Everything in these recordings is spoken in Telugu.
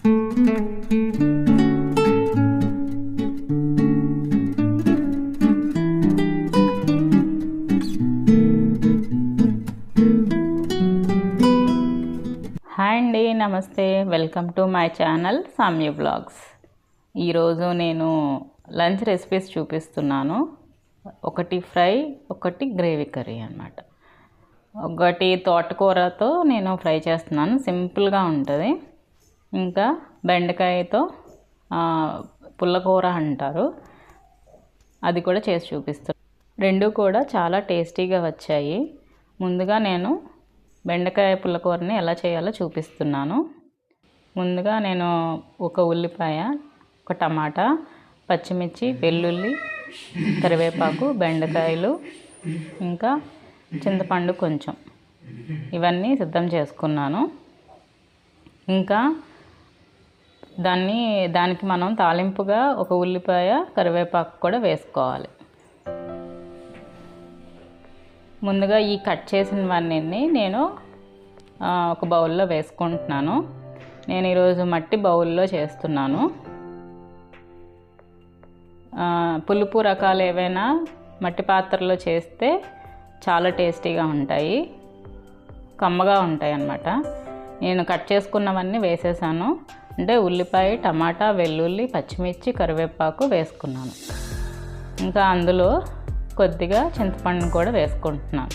హాయ్ అండి, నమస్తే. Welcome to my channel Samya blogs. ఈరోజు నేను లంచ్ రెసిపీస్ చూపిస్తున్నాను. ఒకటి ఫ్రై, ఒకటి గ్రేవీ కర్రీ అన్నమాట. ఒకటి తోటకూరతో నేను ఫ్రై చేస్తున్నాను, సింపుల్గా ఉంటుంది. ఇంకా బెండకాయతో పుల్లకూర అంటారు, అది కూడా చేసి చూపిస్తాను. రెండు కూడా చాలా టేస్టీగా వచ్చాయి. ముందుగా నేను బెండకాయ పుల్లకూరని ఎలా చేయాలో చూపిస్తున్నాను. ముందుగా నేను ఒక ఉల్లిపాయ, ఒక టమాటా, పచ్చిమిర్చి, వెల్లుల్లి, కరివేపాకు, బెండకాయలు, ఇంకా చింతపండు కొంచెం, ఇవన్నీ సిద్ధం చేసుకున్నాను. ఇంకా దానికి మనం తాలింపుగా ఒక ఉల్లిపాయ, కరివేపాకు కూడా వేసుకోవాలి. ముందుగా ఈ కట్ చేసినవన్నీ నేను ఒక బౌల్లో వేసుకుంటున్నాను. నేను ఈరోజు మట్టి బౌల్లో చేస్తున్నాను. పులుపు రకాలు ఏవైనా మట్టి పాత్రలో చేస్తే చాలా టేస్టీగా ఉంటాయి, కమ్మగా ఉంటాయి అన్నమాట. నేను కట్ చేసుకున్నవన్నీ వేసేసాను. అంటే ఉల్లిపాయ, టమాటా, వెల్లుల్లి, పచ్చిమిర్చి, కరివేపాకు వేసుకున్నాను. ఇంకా అందులో కొద్దిగా చింతపండు కూడా వేసుకుంటున్నాను.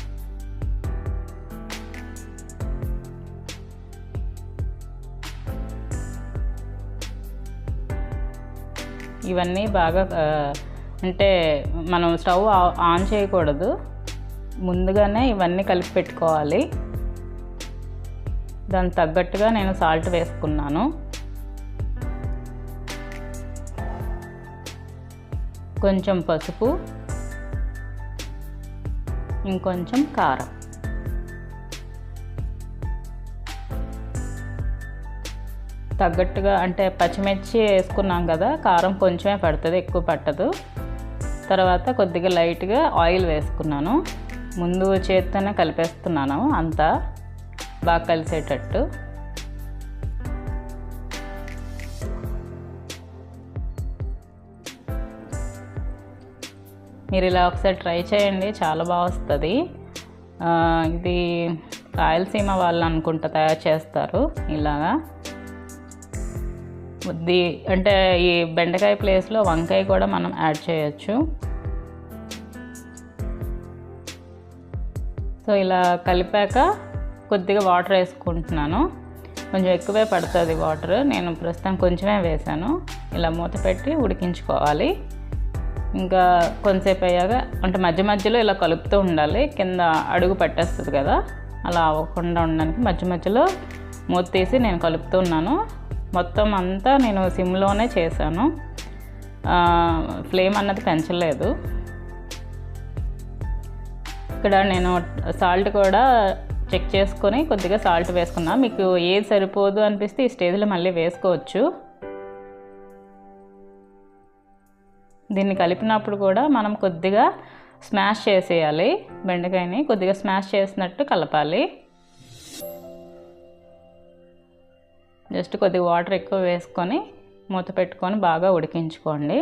ఇవన్నీ బాగా అంటే మనం స్టవ్ ఆన్ చేయకూడదు, ముందుగానే ఇవన్నీ కలిపి పెట్టుకోవాలి. దానికి తగ్గట్టుగా నేను సాల్ట్ వేసుకున్నాను. కొంచెం పసుపు, ఇంకొంచెం కారం, తగ్గట్టుగా. అంటే పచ్చిమిర్చి వేసుకున్నాం కదా, కారం కొంచెమే పడుతుంది, ఎక్కువ పట్టదు. తర్వాత కొద్దిగా లైట్గా ఆయిల్ వేసుకున్నాను. ముందు చేత్తోనే కలిపేస్తున్నాను, అంతా బాగా కలిసేటట్టు. మీరు ఇలా ఒకసారి ట్రై చేయండి, చాలా బాగా వస్తుంది. ఇది రాయలసీమ వాళ్ళు అనుకుంటా తయారు చేస్తారు ఇలాగా. అంటే ఈ బెండకాయ ప్లేస్లో వంకాయ కూడా మనం యాడ్ చేయొచ్చు. సో ఇలా కలిపాక కొద్దిగా వాటర్ వేసుకుంటున్నాను. కొంచెం ఎక్కువే పడుతుంది వాటర్, నేను ప్రస్తుతం కొంచెమే వేసాను. ఇలా మూత పెట్టి ఉడికించుకోవాలి. ఇంకా కొంతసేపు అయ్యాక అంటే మధ్య మధ్యలో ఇలా కలుపుతూ ఉండాలి, కింద అడుగు పట్టేస్తుంది కదా, అలా అవ్వకుండా ఉండడానికి మధ్య మధ్యలో మూత తీసి నేను కలుపుతూ ఉన్నాను. మొత్తం అంతా నేను సిమ్లోనే చేశాను, ఫ్లేమ్ అన్నది పెంచలేదు. ఇక్కడ నేను సాల్ట్ కూడా చెక్ చేసుకొని కొద్దిగా సాల్ట్ వేసుకున్నా. మీకు ఏది సరిపోదు అనిపిస్తే ఈ స్టేజ్లో మళ్ళీ వేసుకోవచ్చు. దీన్ని కలిపినప్పుడు కూడా మనం కొద్దిగా స్మాష్ చేసేయాలి, బెండకాయని కొద్దిగా స్మాష్ చేసినట్టు కలపాలి. జస్ట్ కొద్దిగా వాటర్ ఎక్కువ వేసుకొని మూత పెట్టుకొని బాగా ఉడికించుకోండి.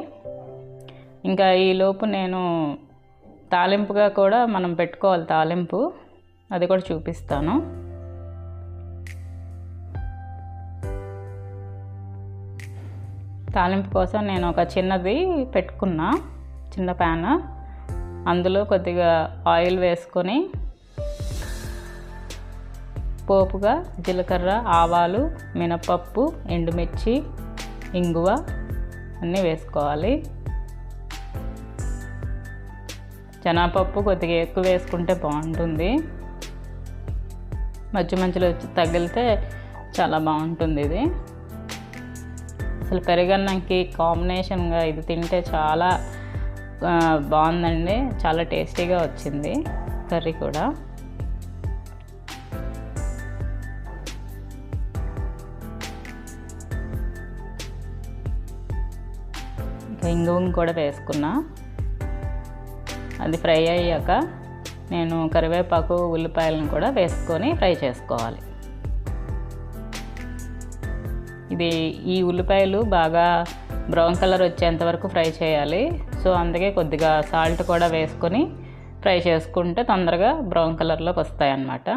ఇంకా ఈలోపు నేను తాలింపుగా కూడా మనం పెట్టుకోవాలి, తాలింపు అది కూడా చూపిస్తాను. తాలింపు కోసం నేను ఒక చిన్నది పెట్టుకున్నా, చిన్న ప్యాన్. అందులో కొద్దిగా ఆయిల్ వేసుకొని పోపుగా జీలకర్ర, ఆవాలు, మినపప్పు, ఎండుమిర్చి, ఇంగువ అన్నీ వేసుకోవాలి. శనగపప్పు కొద్దిగా ఎక్కువ వేసుకుంటే బాగుంటుంది, మధ్య మధ్యలో తగిలితే చాలా బాగుంటుంది ఇది. అసలు పెరుగన్నంకి కాంబినేషన్గా ఇది తింటే చాలా బాగుందండి, చాలా టేస్టీగా వచ్చింది కర్రీ కూడా. ఇంగువ కూడా వేసుకున్నా. అది ఫ్రై అయ్యాక నేను కరివేపాకు, ఉల్లిపాయలను కూడా వేసుకొని ఫ్రై చేసుకోవాలి. ఈ ఉల్లిపాయలు బాగా బ్రౌన్ కలర్ వచ్చేంత వరకు ఫ్రై చేయాలి. సో అందుకే కొద్దిగా సాల్ట్ కూడా వేసుకొని ఫ్రై చేసుకుంటే తొందరగా బ్రౌన్ కలర్లోకి వస్తాయి అన్నమాట.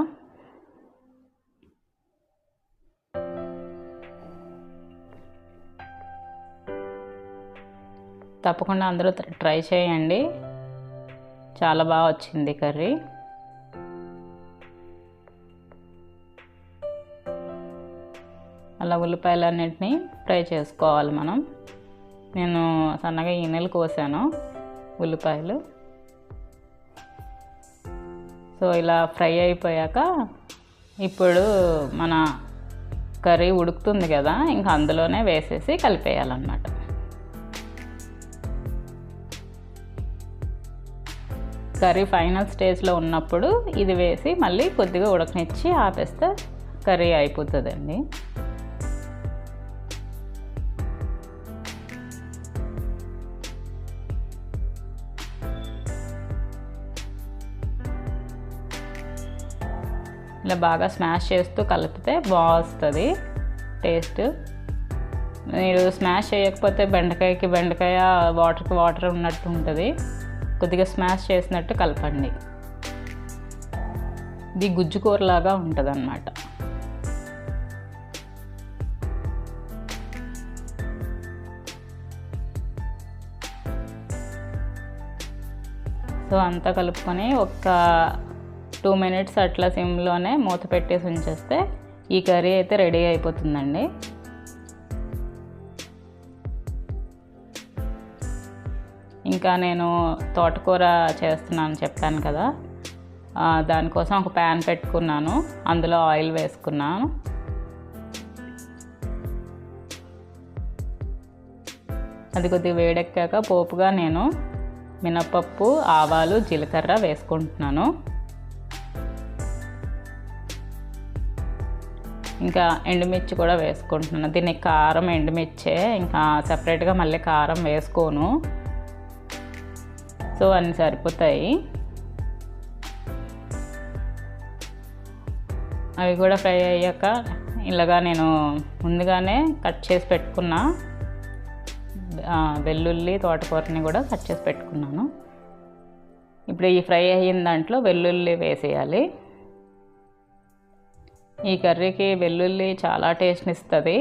తప్పకుండా అందరూ ట్రై చేయండి, చాలా బాగా వచ్చింది కర్రీ. అలా ఉల్లిపాయలన్నింటినీ ఫ్రై చేసుకోవాలి మనం. నేను సన్నగా ఈనెలు కోసాను ఉల్లిపాయలు. సో ఇలా ఫ్రై అయిపోయాక ఇప్పుడు మన కర్రీ ఉడుకుతుంది కదా, ఇంకా అందులోనే వేసేసి కలిపేయాలన్నమాట. కర్రీ ఫైనల్ స్టేజ్లో ఉన్నప్పుడు ఇది వేసి మళ్ళీ కొద్దిగా ఉడకనిచ్చి ఆపేస్తే కర్రీ అయిపోతుందండి. ఇలా బాగా స్మాష్ చేస్తూ కలిపితే బాగుంటుంది టేస్ట్. మీరు స్మాష్ చేయకపోతే బెండకాయకి బెండకాయ, వాటర్కి వాటర్ ఉన్నట్టు ఉంటుంది. కొద్దిగా స్మాష్ చేసినట్టు కలపండి. ఇది గుజ్జు కూరలాగా ఉంటుంది అన్నమాట. సో అంతా కలుపుకొని ఒక 2 minutes అట్లా సిమ్లోనే మూత పెట్టేసి ఉంచేస్తే ఈ కర్రీ అయితే రెడీ అయిపోతుందండి. ఇంకా నేను తోటకూర చేస్తున్నాను చెప్పాను కదా, దానికోసం ఒక ప్యాన్ పెట్టుకున్నాను, అందులో ఆయిల్ వేసుకున్నాను. అది కొద్దిగా వేడెక్కాక పోపుగా నేను మినపప్పు, ఆవాలు, జీలకర్ర వేసుకుంటున్నాను. ఇంకా ఎండుమిర్చి కూడా వేసుకుంటున్నాను. దీనికి కారం ఎండుమిర్చే, ఇంకా సపరేట్గా మళ్ళీ కారం వేసుకోను. సో అన్నీ సరిపోతాయి. అవి కూడా ఫ్రై అయ్యాక ఇలాగా నేను ముందుగానే కట్ చేసి పెట్టుకున్న వెల్లుల్లి, తోటకూరని కూడా కట్ చేసి పెట్టుకున్నాను. ఇప్పుడు ఈ ఫ్రై అయిన దాంట్లో వెల్లుల్లి వేసేయాలి. ఈ కర్రీకి వెల్లుల్లి చాలా టేస్ట్ని ఇస్తుంది,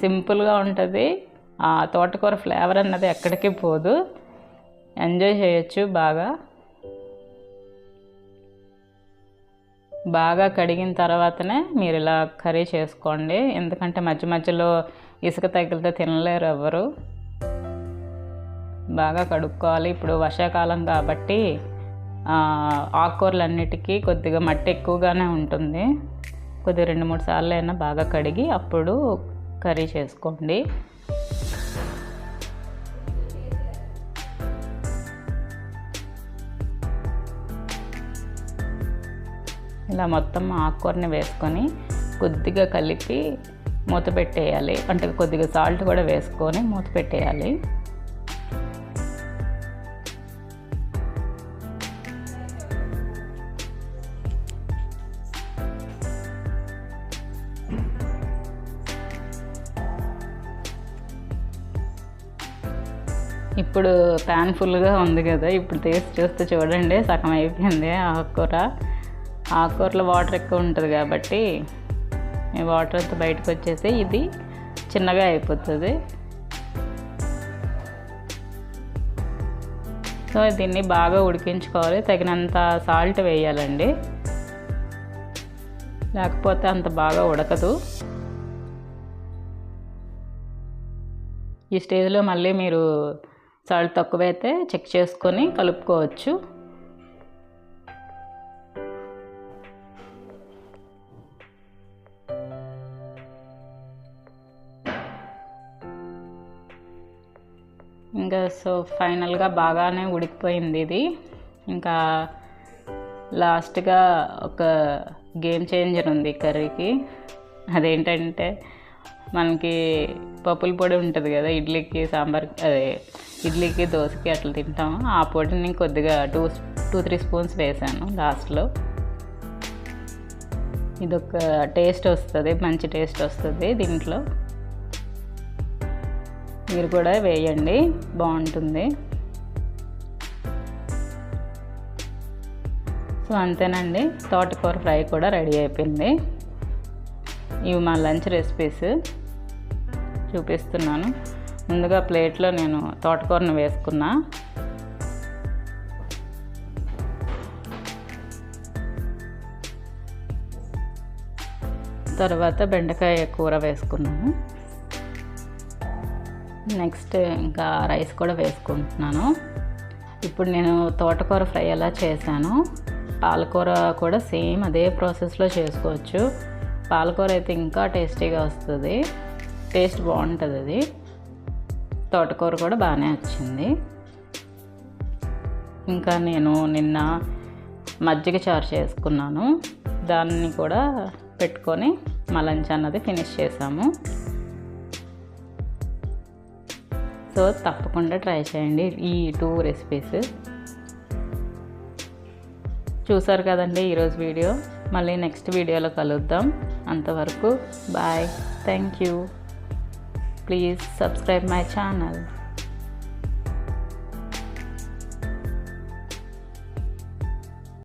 సింపుల్గా ఉంటుంది. ఆ తోటకూర ఫ్లేవర్ అన్నది ఎక్కడికి పోదు, ఎంజాయ్ చేయొచ్చు. బాగా కడిగిన తర్వాతనే మీరు ఇలా కర్రీ చేసుకోండి, ఎందుకంటే మధ్య మధ్యలో ఇసుక తగిలితే తినలేరు ఎవరు. బాగా కడుక్కోవాలి. ఇప్పుడు వర్షాకాలం కాబట్టి ఆకుకూరలన్నిటికీ కొద్దిగా మట్టి ఎక్కువగానే ఉంటుంది. కొద్దిగా 2-3 సార్లు అయినా బాగా కడిగి అప్పుడు కర్రీ చేసుకోండి. ఇలా మొత్తం ఆకుకూరని వేసుకొని కొద్దిగా కలిపి మూత పెట్టేయాలి. అంటే కొద్దిగా సాల్ట్ కూడా వేసుకొని మూత పెట్టేయాలి. ఇప్పుడు ప్యాన్ ఫుల్గా ఉంది కదా, ఇప్పుడు తీసి చూస్తే చూడండి సగం అయిపోయింది ఆకుకూరలో వాటర్ ఎక్కువ ఉంటుంది కాబట్టి ఈ వాటర్ అంతా బయటకు వచ్చేసి ఇది చిన్నగా అయిపోతుంది. సో దీన్ని బాగా ఉడికించుకోవాలి. తగినంత సాల్ట్ వేయాలండి, లేకపోతే అంత బాగా ఉడకదు. ఈ స్టేజ్లో మళ్ళీ మీరు సాల్ట్ తక్కువైతే చెక్ చేసుకొని కలుపుకోవచ్చు. ఇంకా సో ఫైనల్గా బాగానే ఉడికిపోయింది ఇది. ఇంకా లాస్ట్గా ఒక గేమ్ చేంజర్ ఉంది కర్రీకి. అదేంటంటే మనకి పప్పుల పొడి ఉంటుంది కదా, ఇడ్లీకి, సాంబార్కి, అదే ఇడ్లీకి, దోశకి అట్లా తింటాము. ఆ పొడిని కొద్దిగా 2-3 స్పూన్స్ వేసాను లాస్ట్లో. ఇదొక టేస్ట్ వస్తుంది, మంచి టేస్ట్ వస్తుంది దీంట్లో. మీరు కూడా వేయండి, బాగుంటుంది. సో అంతేనండి, తోటకూర ఫ్రై కూడా రెడీ అయిపోయింది. ఇవి మా లంచ్ రెసిపీస్ చూపిస్తున్నాను. ముందుగా ప్లేట్లో నేను తోటకూరను వేసుకున్నా. తర్వాత బెండకాయ కూర వేసుకున్నాను. నెక్స్ట్ ఇంకా రైస్ కూడా వేసుకుంటున్నాను. ఇప్పుడు నేను తోటకూర ఫ్రై ఎలా చేశాను, పాలకూర కూడా సేమ్ అదే ప్రాసెస్లో చేసుకోవచ్చు. పాలకూర అయితే ఇంకా టేస్టీగా వస్తుంది, టేస్ట్ బాగుంటుంది. అది తోటకూర కూడా బాగానే వచ్చింది. ఇంకా నేను నిన్న మజ్జిగ చారు చేసుకున్నాను, దాన్ని కూడా పెట్టుకొని మా లంచ్ అన్నది ఫినిష్ చేసాము. సో తప్పకుండా ట్రై చేయండి ఈ 2 రెసిపీస్. చూసారు కదండి ఈరోజు వీడియో. మళ్ళీ నెక్స్ట్ వీడియోలో కలుద్దాం. అంతవరకు bye. Thank you. Please subscribe my channel.